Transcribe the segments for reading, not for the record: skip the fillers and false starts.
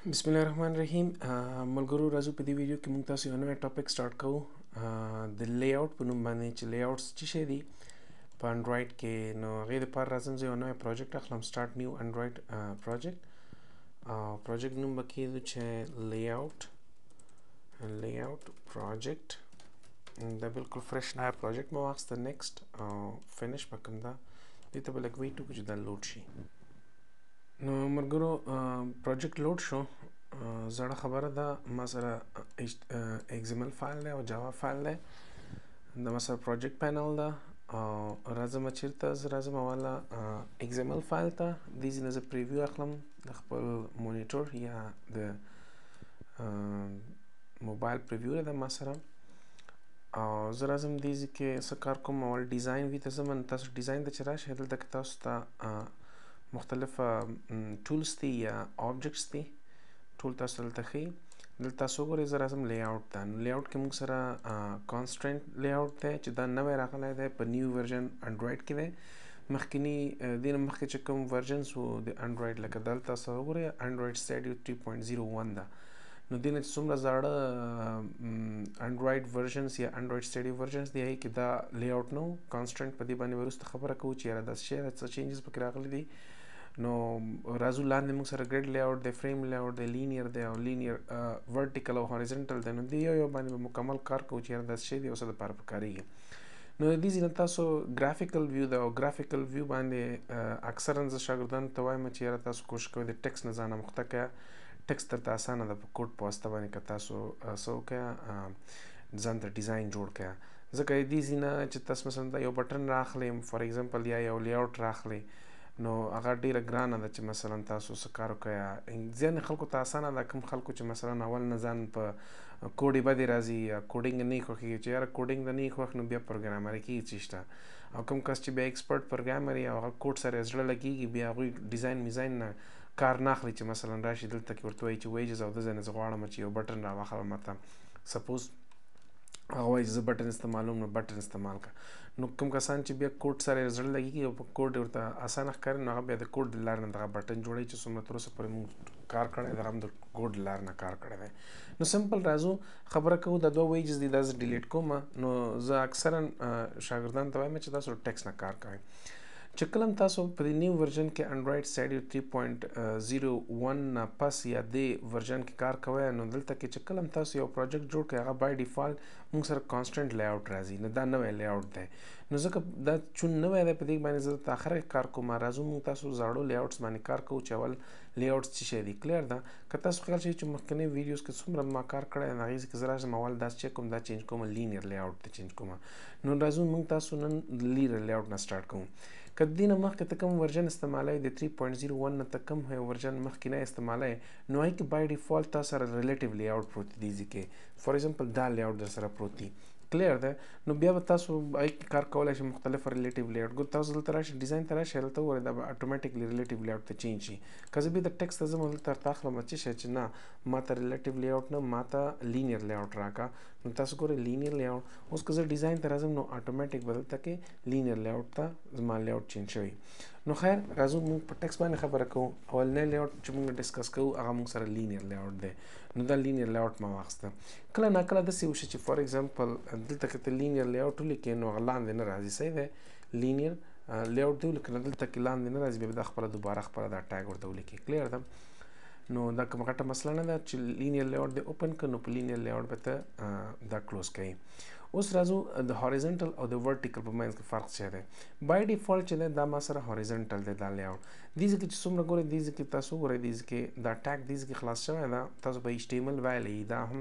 بسم الله الرحمن الرحیم. ملګرو راځو په دې ویډیو کې موږ تاسو یو نوی ټاپک سٹارټ کوو د لی آوټ په نوم باندې چې لی آوټس څه شی دي په انډرایډ کې. نو هغې دپاره راځم زه یو نوی پروجیکټ اخلم سٹارټ نیو انډرایډ پروجیکټ پروجیکټ نوم به کېږدو چې لی آوټ پروجیکټ. دا بالکل فرش نوی پروجیکټ مې واخیسته. نیکسټ او فینش به کوم دا دې ته به لږ ویټ وکړو چې دا لوډ شي. نو ملګرو پروجیکټ لوډ شو. زړه خبره ده ما سره XML فایل دی او جاوا فایل دی. د ما سره پروجیکټ پینل ده او راځم چېرته زه راځم اوله XML فایل ته. دې ځای نه زه پریویو اخلم د خپل مونیټور یا د موبایل پریویو ده ما سره او زه راځم دې ځای کې څه کار کوم. اول ډیزاین وي ته ځم. تاسو ډیزاین ته چې راشئ دلته کې تاسو ته مختلف ټولز دي یا آبجکټس دي. ټول تاسو دلته ښیي. دلته تاسو وګورئ زه راځم لی آوټ ته. نو لی آوټ کې موږ سره کانسټرنټ لی آوټ دی چې دا نوی راغلی دی په نیو ورژن انډرایډ کې دی. مخکیني دې نه مخکې چې کوم ورژنز وو د انډرایډ لکه دلته تاسو وګورئ انډرایډ سټډیو 3.01 ده. نو دې نه چې څومره زاړه انډرایډ ورژنز یا انډرایډ سټډیو ورژنز دي هغې کې دا لی آوټ نه و. کانسټرنټ په دې باندې وروسته خبره کوو چې یاره دا څه شی دی څه چینجز پکې راغلي دي. نو راځو لاندې موږ سره ګریډ لی آوټ دی، فریم لی آوټ دی، لینیر دی او لینیر ورټیکل او هوریزنټل دی. نو دې یو باندې به مکمل کار کوو چې یاره دا څه شی دی او څه دپاره پکارېږي. نو د دې ځای نه تاسو ګرافیکل ویو ده او ګرافیکل ویو باندې اکثرا زه شاګردانو ته وایم چې یاره تاسو کوشش کوئ د ټکس نه ځان اموخته کړه. ټکس درته اسانه ده په کوډ په واسطه باندې که تاسو څه وکړه ځان ته ډیزاین جوړ کړه. ځکه د دې ځای نه چې تاسو مثلا دا یو بټن راخلئ فار ایگزامپل یا یو لی آوټ راخلئ نو هغه ډیره ګرانه ده چې مثلا تاسو څه کار وکړئ. ځینې خلکو ته اسانه ده، کوم خلکو چې مثلا اول نه ځان په کوډ یې بدې راځي یا کوډینګ نه یې خوښېږي چې یاره کوډینګ د نه یې خوښ نو بیا پروګرامري کېږي څه شته. او کوم کس چې بیا ایکسپرټ پروګرامر یا هغه کوډ سره یې زړه لګېږي بیا هغوی ډیزاین میزاین نه کار نه اخلي چې مثلا راشي دلته کې ورته وایي چې ویجز او د ځای نه زه غواړم چې یو بټن راواخلم ماته سپوز هغه وایي زه بټن استعمالوم نو بټن استعمال کړه. نو کوم کسان چې بیا کوډ سره یې زړه لګېږي او په کوډ ورته اسانه ښکاري نو هغه بیا د کوډ د لارې نه دغه بټن جوړوي چې څومره تر اوسه پورې موږ کار کړی دی هغه هم د کوډ د لارې نه کار کړی دی. نو سمپل راځو خبره کوو. دا دوه ویجز دي دا زه ډیلیټ کوم. نو زه اکثرا شاګردانو ته وایم چې تاسو ټکس نه کار کوئ. چې کله تاسو په دې نیو ورژن کې انډرایډ سټډیو 3.01 نه پس یا دې ورژن کې کار کوئ نو دلته کې چې کله تاسو یو پروجیکټ جوړ کړئ هغه بای ډیفالت موږ سره کانسټنټ لی آوټ راځي. نو دا نوی لی آوټ دی. نو ځکه دا چون نوی دی په دې باندې زه د اخره کار کوم. راځو موږ تاسو زاړو لی آوټس باندې کار کوو چې اول لی آوټس څه شی دي کلیر ده. که تاسو خیال شي چې مخکنی ویډیوز کې څومره ما کار کړی دی هغې کې زه راشم اول دا چیک کوم دا چینج کوم لینیر لی آوټ ته چینج کوم. نو راځو موږ تاسو نن لینیر لی آوټ نه سټارټ کوو. که د دې نه مخکې ته کوم ورژن استعمالوئ د 3.01 نه ته کوم ورژن مخکې نه استعمالوئ نو هغې کې بای ډیفالت تاسو سره ریلیټیو لی آوټ پروت دی. دې ځای کې فار ایگزامپل دا لی آوټ در سره پروت دی کلیر ده. نو بیا به تاسو هغې کې کار کولی شئ مختلف ریلیټیو لی آوټ. ګو تاسو دلته راشئ ډیزاین ته راشئ هلته وګورئ دا به اټومیټیکلی ریلیټیو لی آوټ ته چینج شي. که زه بیا د ټکس ته ځم دلته ورته اخلم څه شی چې نه ما ته ریلیټیو لی آوټ نه ما ته لینیر لی آوټ راکړه. نو تاسو ګورئ لینیر لی آوټ. اوس که زه ډیزاین ته راځم نو اټومیټیک به دلته کې لینیر لی آوټ ته زما لی آوټ چینج شوی. نو خیر راځو موږ په ټکس باندې خبره کوو. اولنی لی آوټ چې موږ ډسکس کوو هغه موږ سره لینیر لی آوټ دی. نو دا لینیر لی آوټ ما واخیسته. کله ناکله داسې وشي چې فار ایگزامپل دلته که ته لینیر لی آوټ ولیکې نو هغه لاندې نه راځي. صحیح دی لینیر لی آوټ دی ولیکه دلته کې لاندې نه راځي بیا به دا خپله دوباره خپله دا ټاګ ورته ولیکې کلیر ده. نو دا کومه غټه مسله نه ده چې لینیر لی آوټ دی اوپن کړه نو په لینیر لی آوټ به ته دا کلوز کوي. اوس راځو د هوریزنټل او د ورټیکل په منځ کې فرق څه دی. بای ډیفالت چې دی دا ما سره هوریزنټل دی دا لی آوټ. دې ځای کې چې څومره ګورئ دې ځای کې تاسو وګورئ دې ځای کې دا ټاګ دې ځای کې خلاص شوی ده. تاسو به HTML ویلی دا هم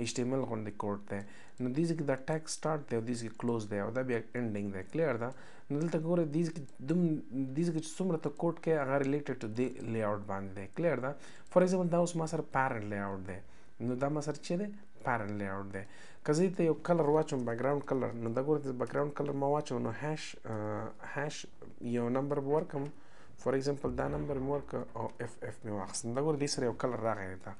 HTML غوندې کوډ دی. نو دې ځای کې دا ټاګ سټارټ دی او دې ځای کې کلوز دی او دا بیا انډینګ دی کلیر ده. نو دلته ګورئ دې ځای کې چې څومره ته کوډ کوې هغه ریلیټډ ټو دې لی آوټ باندې دی کلیر ده. فار ایگزامپل دا اوس ما سره پیرنټ لی آوټ دی. نو دا ما سره چې دی پیرنټ لی آوټ دی. که زه ته یو کلر واچوم بیکګراوند کلر نو دا ګوره د بیکګراوند کلر ما واچوم نو هیش یو نمبر به ورکړم فار ایگزامپل دا نمبر مې ورکړه او اف مې واخیست. نو دا ګوره دې سره یو کلر راغی دی.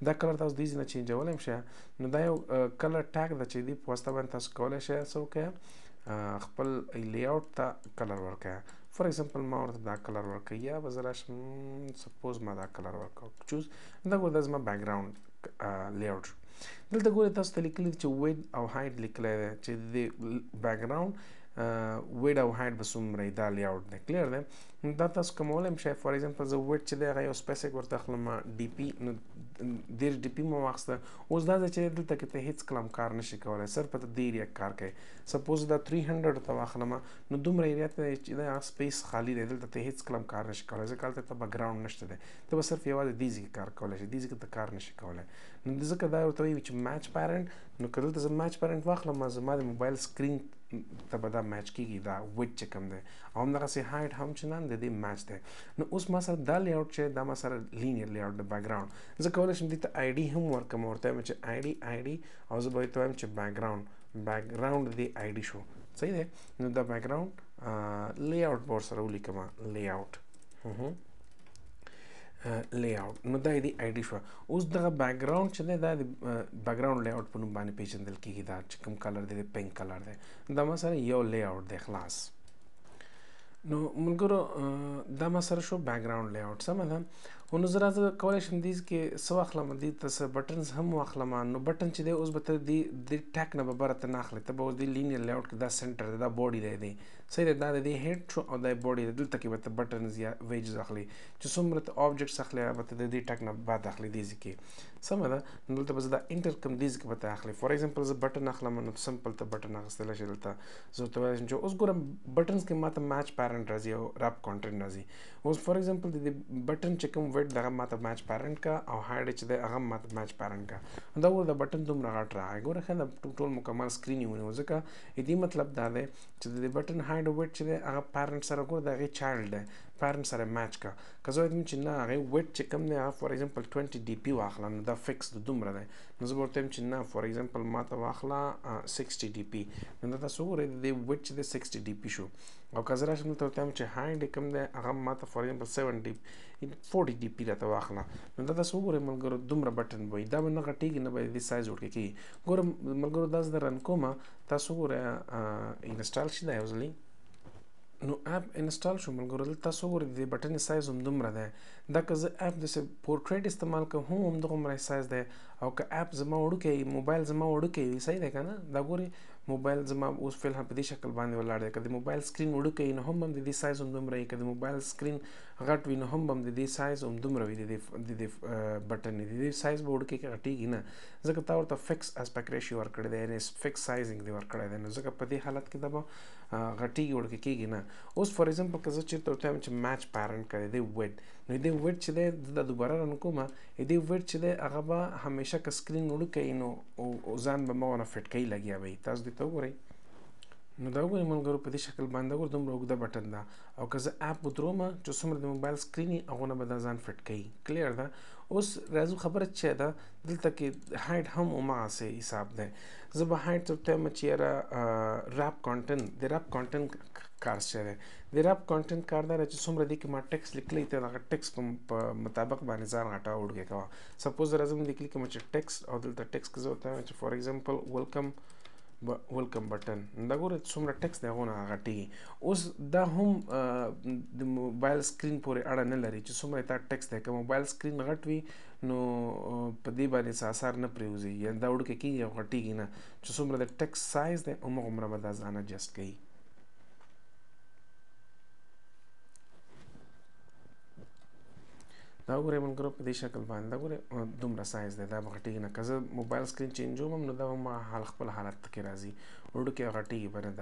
دا کلر تاسو دې ځای نه چینجولی هم شئ. نو دا یو کلر ټاګ ده چې دې په واسطه باندې تاسو کولی شئ څه وکړئ خپل لی آوټ ته کلر ورکړئ. فار ایگزامپل ما ورته دا کلر ورکړ یا به زه راشم سپوز ما دا کلر ورکړ چوز دا ګوره دا زما بیک ګراوند لیاوټ شو. دلته ګوره تاسو ته لیکلي چې وید او هایټ لیکلی دی چې د بیک ګراوند وید او هایټ به څومره دا لیاوټ دی کلیر دی. نو دا تاسو کومولی هم شئ. فار ایگزامپل زه وید چې دی هغه یو سپیسیفیک ورته اخلم ډي پي نو 10 ډي پي مو واخیسته. اوس دا چې دلته کې ته هېڅ کله هم کار نشي کولی صرف په دې ایریا کې کار کوي. سپوز دا 300 ته واخلم نو دومره ایریا ته چې دا سپیس خالی دی دلته ته هېڅ کله هم کار نشي کولی ځکه هلته ته بیک ګراوند نشته دی ته به صرف یوازې دې ځای کې کار کولی شي دې ځای کې ته کار نشي کولی. نو ځکه دا ورته وایي چې میچ پیرنټ نو که دلته زه میچ پیرنټ واخلم زما د موبایل سکرین ته به دا میچ کېږي دا ویډ چې کوم دی او همدغسې هایټ هم چې نه د دې میچ دی. نو اوس ما سره دا لیاوټ چې دا ما سره لینیر لیاوټ د بیک ګراوند زه کولی شم دې ته آی ډي هم ورکړم ورته وایم چې آی ډي او زه به ورته وایم چې بیک ګراوند د آی ډي شو صحیح دی. نو دا بیک ګراوند لیاوټ به ورسره ولیکم لیاوټ لیاوټ نو دا دی آی ډي شوه. اوس دغه بیک ګراوند چې دی دا د بیک ګراوند لیاوټ په نوم باندې پیژندل کېږي. دا چې کوم کلر دی د پینک کلر دی دا ما سره یو لیاوټ دی خلاص. نو ملګرو دا ما سره شو بیک ګراوند لیاوټ سمه ده. نو زه راځه کولی شم دې کې څه واخلم دې ته څه بټنز هم واخلم. نو بټن چې دی اوس به ته د ټیک نه به بره ته نه اخلې ته به اوس د لینیر لیاوټ کې دا سنټر دی دا باډي دی صحیح دی دا د دې هیډ شو او دا باډي دی دلته کې به ته بټنز یا ویجز اخلي چې څومره ته آبجکټس اخلي هغه به ته د دې ټیک نه بعد اخلي دې ځای کې سمه ده. نو دلته به زه دا انټر کړم دې ځای کې به ته اخلي. فار ایگزامپل زه بټن اخلم نو سمپل ته بټن اخیستلی شي دلته زه ورته ویلی شم چې اوس ګوره بټنز کې ما ته میچ پیرنټ راځي او ریپ کانټینټ راځي. اوس فار ایگزامپل د دې بټن چې کوم ویډ دغه ما ته میچ پیرنټ کا او هایډ چې دی هغه ما ته میچ پیرنټ کا دا ګوره د بټن دومره غټ راغی ګوره ښه د ټول مکمل سکرین یې ونیو ځکه دې مطلب دا دی چې د بټن هایډ او ویډ چې دی هغه پیرنټ سره ګوره د هغې چایلډ دی پیرنټ سره میچ کا. که زه وایم چې نه هغې ویډ چې کوم دی هغه فار ایگزامپل 20 ډي پي واخله نو دا فکس د دومره دی نو زه به ورته وایم چې نه فار ایگزامپل ما ته واخله 60 ډي پي نو دا تاسو وګورئ د دې ویډ چې دی 60 ډي پي شو. او که زه راشم دلته ورته وایم چې هایډ کوم دی هغه ما ته فار ایگزامپل 40 ډي پي راته واخله نو دا تاسو وګورئ ملګرو دومره بټن به وي دا به نه غټېږي نه به د دې سایز ورکې کېږي. ګوره ملګرو دا زه د رن کومه تاسو وګورئ انسټال شي دا یو ځلې نو اپ انسټال شو ملګرو دلته تاسو وګورئ د بټن سایز هم دومره دی دا که زه اپ داسې پورټریټ استعمال کوم هم همدغومره سایز دی او که اپ زما وړوکی موبایل زما وړوکی وي صحیح دی که نه دا ګورئ موبایل زما اوس فلحال په دې شکل باندې ولاړ دی. که د موبایل سکرین وړوکی وي نو هم د دې سایز هم دومره وي. که د موبایل سکرین غټ وي نو هم د دې سایز هم دومره وي د دې بټن د دې سایز به وړوکی کې غټېږي نه ځکه تا ورته فکس اسپیکټ ریشیو ورکړی دی یعنې فکس سایزینګ دی ورکړی دی نو ځکه په دې حالت کې دا به غټېږي وړوکی کېږي نه. اوس فار ایگزامپل که زه چېرته ورته وایم چې میچ پیرنټ کا دی ویډ نو دې ویډ چې دی دا دوباره رن کومه دې ویډ چې دی هغه به همیشه که سکرین وړوکی نو ځان به مغونه فټ کوي لګیا به وي تاسو دې ته وګورئ نو دا وګورئ ملګرو په دې شکل باندې ګوره دومره اوږده بټن ده او که زه اپ ودرومه چې څومره د موبایل سکرین وي هغونه به دا ځان فټ کوي کلیر ده. اوس راځو خبره چې ده دلته کې هایټ هم هماغسې حساب دی. زه به هایټ ته ورته وایم چې یاره ریپ کانټینټ د ریپ کانټینټ کار څه دی د ریپ کانټینټ کار دا چې څومره دې کې ما ټیکس لیکلی ته دغه ټیکس په مطابق باندې ځان غټه وړوکی کوه. سپوز راځم دې کې لیکم چې ټیکس او دلته ټیکس که زه ورته وایم چې فار ایگزامپل ویلکم بټن دا ګوره څومره ټیکس دی هغونه غټېږي. اوس دا هم د موبایل سکرین پورې اړه نه لري چې څومره تا ټیکس دی که موبایل سکرین غټ وي نو په دې باندې څه اثر نه پرېوځي یا دا وړوکی کېږي او غټېږي نه چې څومره د ټیکس سایز دی هماغومره به دا ځان اجسټ کوي. دا وګورئ ملګرو په دې شکل باندې دا ګورئ دومره سایز دی دا به غټېږي نه. که زه موبایل سکرین چینجوم هم نو دا به ما خپل حالت کې راځي وړوکی او غټېږي به نه دا